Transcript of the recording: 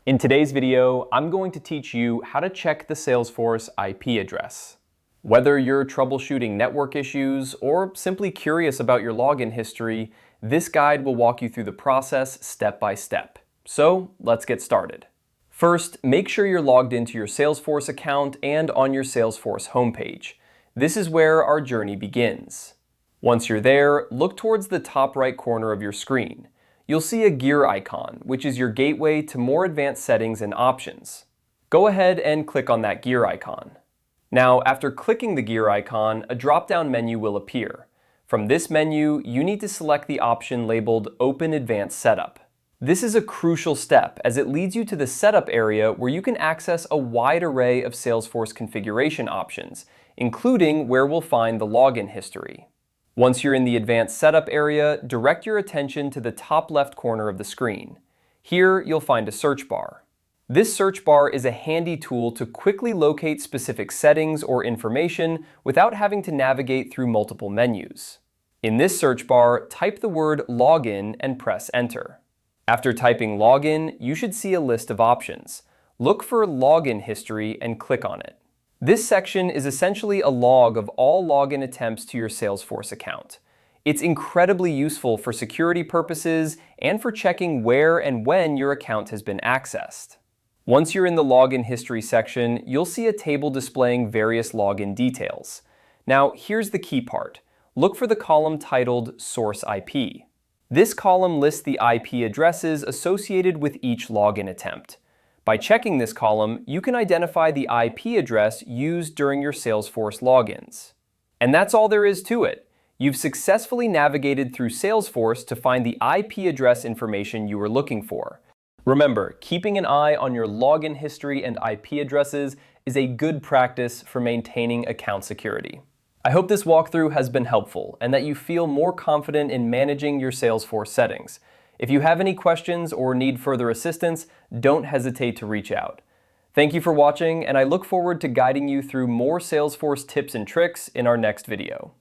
In today's video, I'm going to teach you how to check the Salesforce IP address. Whether you're troubleshooting network issues or simply curious about your login history, this guide will walk you through the process step by step. So let's get started. First, make sure you're logged into your Salesforce account and on your Salesforce homepage. This is where our journey begins. Once you're there, look towards the top right corner of your screen. You'll see a gear icon, which is your gateway to more advanced settings and options. Go ahead and click on that gear icon. Now, after clicking the gear icon, a drop-down menu will appear. From this menu, you need to select the option labeled Open Advanced Setup. This is a crucial step as it leads you to the setup area where you can access a wide array of Salesforce configuration options, including where we'll find the login history. Once you're in the Advanced Setup area, direct your attention to the top left corner of the screen. Here, you'll find a search bar. This search bar is a handy tool to quickly locate specific settings or information without having to navigate through multiple menus. In this search bar, type the word Login and press Enter. After typing Login, you should see a list of options. Look for Login History and click on it. This section is essentially a log of all login attempts to your Salesforce account. It's incredibly useful for security purposes and for checking where and when your account has been accessed. Once you're in the login history section, you'll see a table displaying various login details. Now, here's the key part. Look for the column titled Source IP. This column lists the IP addresses associated with each login attempt. By checking this column, you can identify the IP address used during your Salesforce logins. And that's all there is to it. You've successfully navigated through Salesforce to find the IP address information you were looking for. Remember, keeping an eye on your login history and IP addresses is a good practice for maintaining account security. I hope this walkthrough has been helpful and that you feel more confident in managing your Salesforce settings. If you have any questions or need further assistance, don't hesitate to reach out. Thank you for watching, and I look forward to guiding you through more Salesforce tips and tricks in our next video.